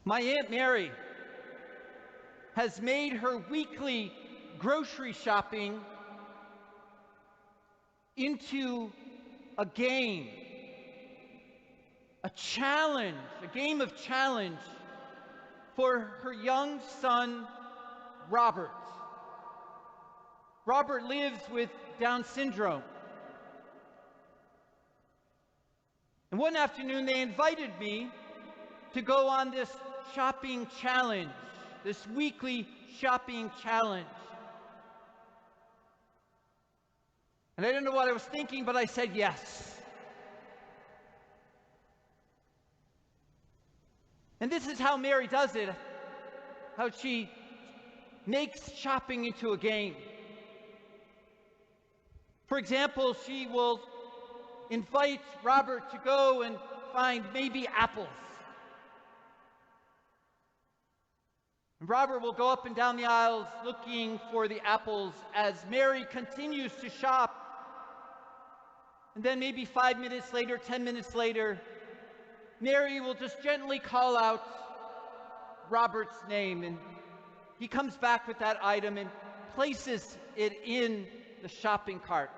My Aunt Mary has made her weekly grocery shopping into a game, a challenge, a game of challenge for her young son, Robert. Robert lives with Down syndrome. And one afternoon they invited me to go on this shopping challenge, this weekly shopping challenge. And I don't know what I was thinking, but I said yes. And this is how Mary does it, how she makes shopping into a game. For example, she will invite Robert to go and find maybe apples. And Robert will go up and down the aisles looking for the apples as Mary continues to shop. And then maybe 5 minutes later, 10 minutes later, Mary will just gently call out Robert's name, and he comes back with that item and places it in the shopping cart.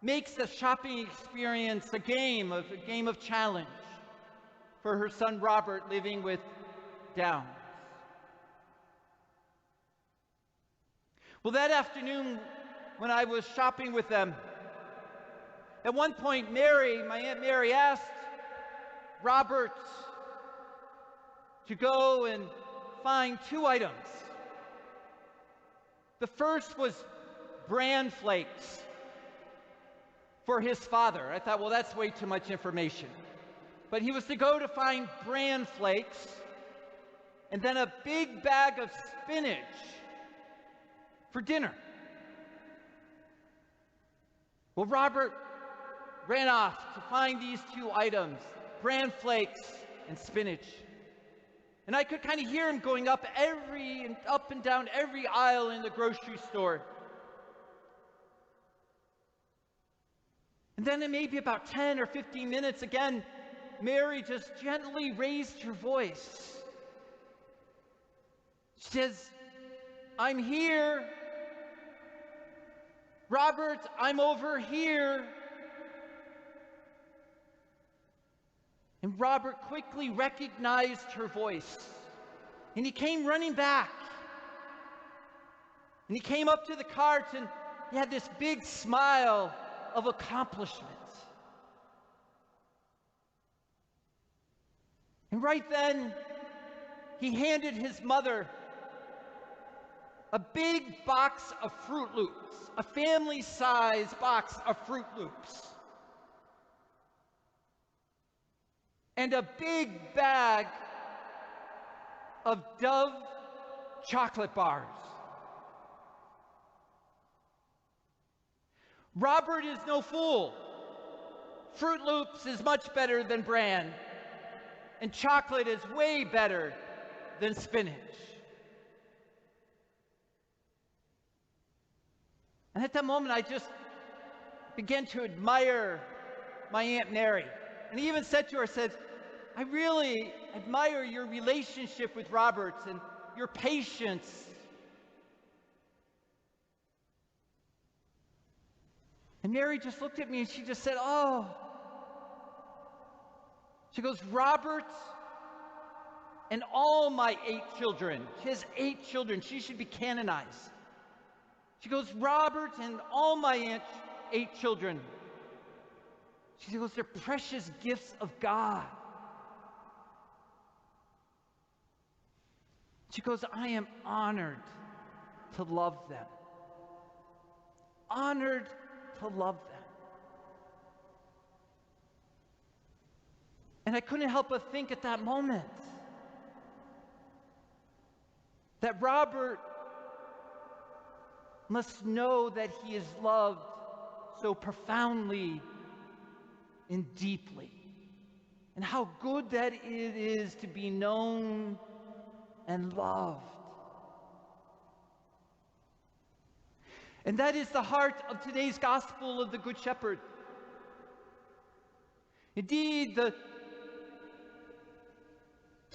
Makes the shopping experience a game of challenge for her son Robert living with Down. Well, that afternoon when I was shopping with them, at one point Mary, my Aunt Mary, asked Robert to go and find two items. The first was bran flakes for his father. I thought, well, that's way too much information. But he was to go to find bran flakes and then a big bag of spinach for dinner. Well, Robert ran off to find these two items, bran flakes and spinach. And I could kind of hear him going up and down every aisle in the grocery store. And then in maybe about 10 or 15 minutes, again, Mary just gently raised her voice. She says, "I'm here. Robert, I'm over here." And Robert quickly recognized her voice. And he came running back. And he came up to the cart and he had this big smile of accomplishment. And right then, he handed his mother a big box of Fruit Loops, a family-size box of Fruit Loops, and a big bag of Dove chocolate bars. Robert is no fool. Fruit Loops is much better than bran, and chocolate is way better than spinach. And at that moment, I just began to admire my Aunt Mary. And he even said to her, "I really admire your relationship with Robert and your patience." And Mary just looked at me and she just said, "Oh." She goes, "Robert and all my 8 children." She has 8 children. She should be canonized. She goes, "Robert and all my 8 children." She goes, "They're precious gifts of God." She goes, "I am honored to love them." Honored to love them. And I couldn't help but think at that moment that Robert must know that he is loved so profoundly and deeply, and how good that it is to be known and loved. And that is the heart of today's gospel of the Good Shepherd. Indeed, the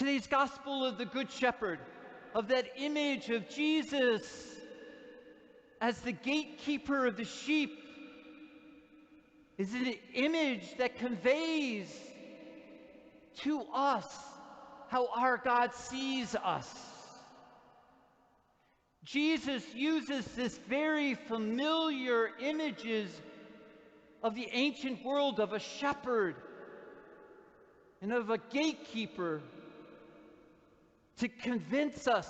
Today's gospel of the Good Shepherd, of that image of Jesus as the gatekeeper of the sheep, is an image that conveys to us how our God sees us. Jesus uses this very familiar images of the ancient world of a shepherd and of a gatekeeper to convince us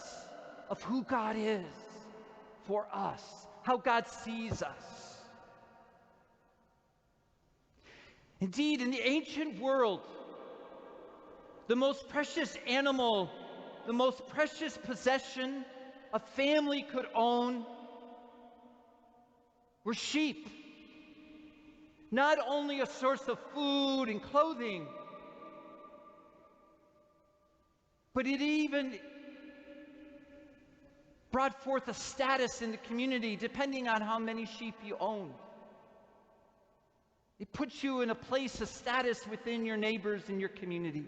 of who God is for us, how God sees us. Indeed, in the ancient world, the most precious animal, the most precious possession a family could own were sheep. Not only a source of food and clothing, but it even brought forth a status in the community depending on how many sheep you owned. It puts you in a place of status within your neighbors and your community.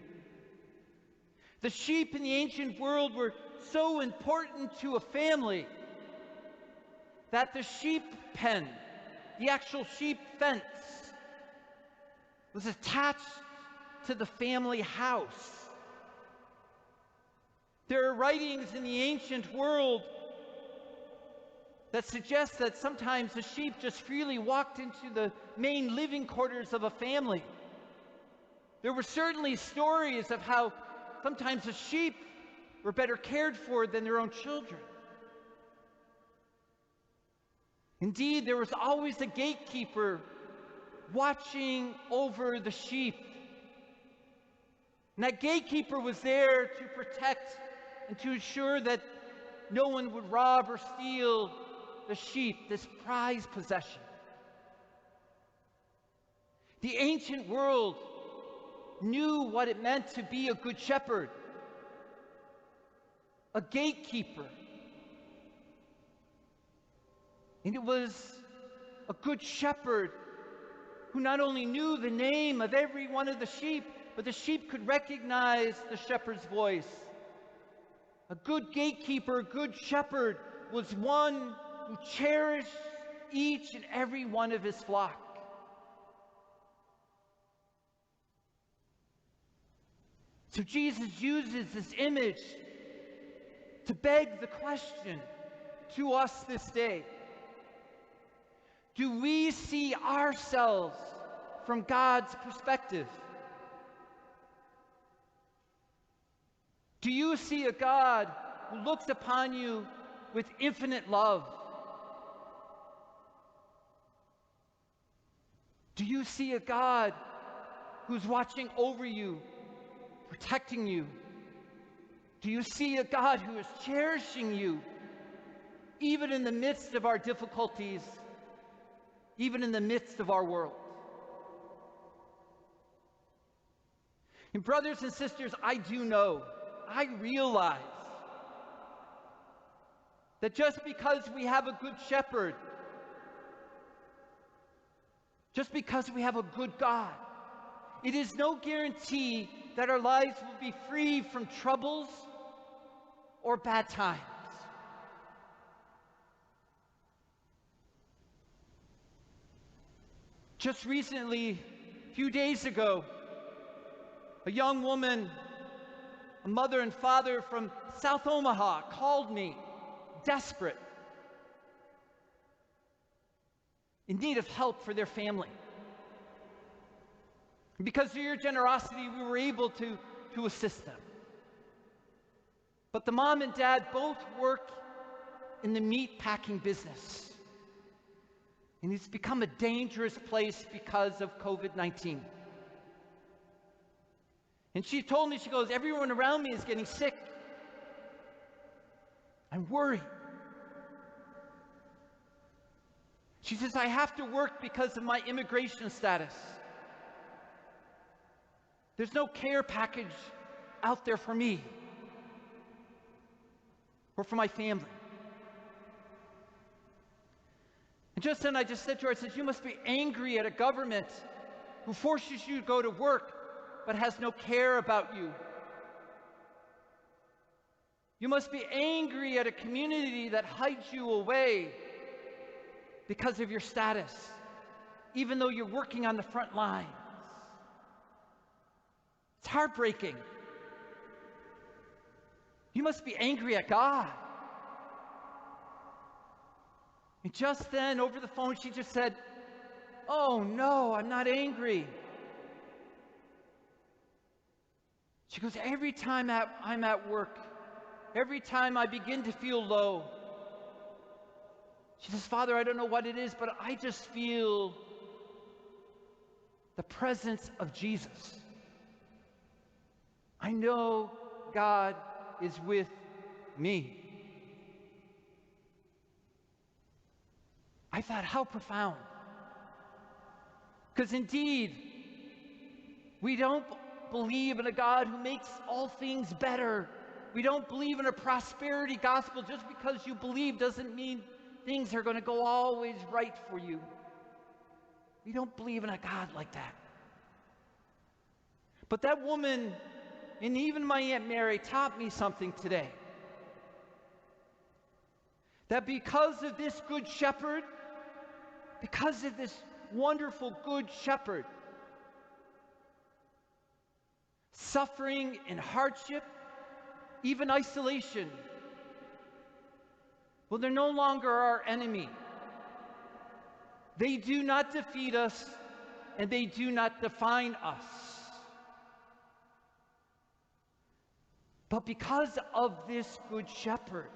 The sheep in the ancient world were so important to a family that the sheep pen, the actual sheep fence, was attached to the family house. There are writings in the ancient world that suggest that sometimes the sheep just freely walked into the main living quarters of a family. There were certainly stories of how sometimes the sheep were better cared for than their own children. Indeed, there was always a gatekeeper watching over the sheep. And that gatekeeper was there to protect and to ensure that no one would rob or steal the sheep, this prized possession. The ancient world knew what it meant to be a good shepherd, a gatekeeper. And it was a good shepherd who not only knew the name of every one of the sheep, but the sheep could recognize the shepherd's voice. A good gatekeeper, a good shepherd, was one who cherished each and every one of his flock. So Jesus uses this image to beg the question to us this day. Do we see ourselves from God's perspective? Do you see a God who looks upon you with infinite love? Do you see a God who's watching over you, protecting you? Do you see a God who is cherishing you, even in the midst of our difficulties, even in the midst of our world? And brothers and sisters, I do know, I realize that just because we have a good shepherd, just because we have a good God, it is no guarantee that our lives will be free from troubles or bad times. Just recently, a few days ago, a young woman, a mother and father from South Omaha, called me, desperate, in need of help for their family. And because of your generosity, we were able to assist them. But the mom and dad both work in the meat packing business. And it's become a dangerous place because of COVID-19. And she told me, she goes, everyone around me is getting sick. I'm worried. She says, I have to work because of my immigration status. There's no care package out there for me or for my family. And just then I just said to her, I said, you must be angry at a government who forces you to go to work but has no care about you. You must be angry at a community that hides you away because of your status, even though you're working on the front lines. It's heartbreaking. You must be angry at God. And just then, over the phone, she just said, "Oh no, I'm not angry." She goes, "Every time I'm at work, every time I begin to feel low," she says, "Father, I don't know what it is, but I just feel the presence of Jesus. I know God is with me." I thought, how profound. Because indeed, we don't believe in a God who makes all things better. We don't believe in a prosperity gospel. Just because you believe doesn't mean things are going to go always right for you. We don't believe in a God like that. But that woman, and even my Aunt Mary, taught me something today. That because of this good shepherd, because of this wonderful good shepherd, suffering and hardship, even isolation, well, they're no longer our enemy. They do not defeat us, and they do not define us. But because of this good shepherd,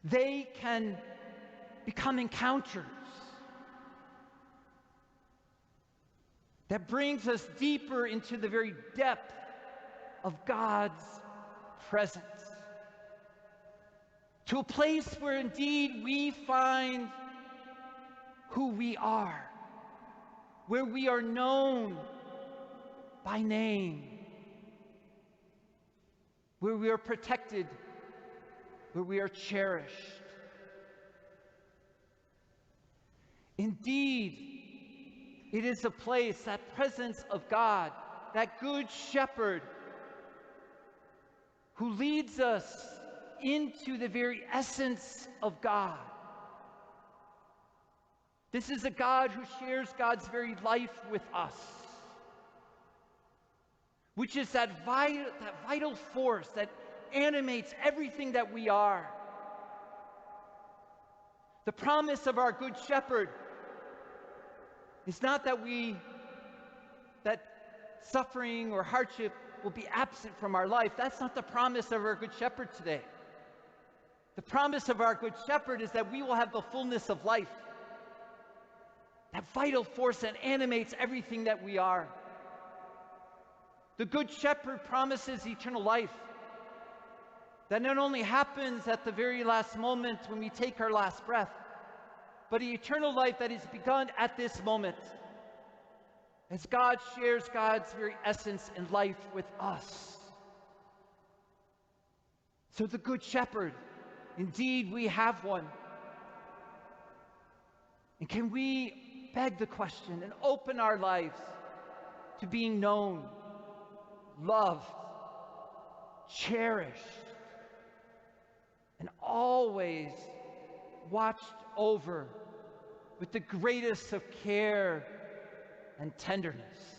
they can become encounters that brings us deeper into the very depth of God's presence. To a place where indeed we find who we are, where we are known by name, where we are protected, where we are cherished. Indeed, it is a place, that presence of God, that good shepherd who leads us into the very essence of God. This is a God who shares God's very life with us, which is that vital force that animates everything that we are. The promise of our good shepherd is not that suffering or hardship will be absent from our life. That's not the promise of our good shepherd today. The promise of our good shepherd is that we will have the fullness of life, that vital force that animates everything that we are. The good shepherd promises eternal life that not only happens at the very last moment when we take our last breath, but an eternal life that is begun at this moment, as God shares God's very essence and life with us. So the good shepherd, indeed we have one. And can we beg the question and open our lives to being known, loved, cherished, and always watched over with the greatest of care and tenderness?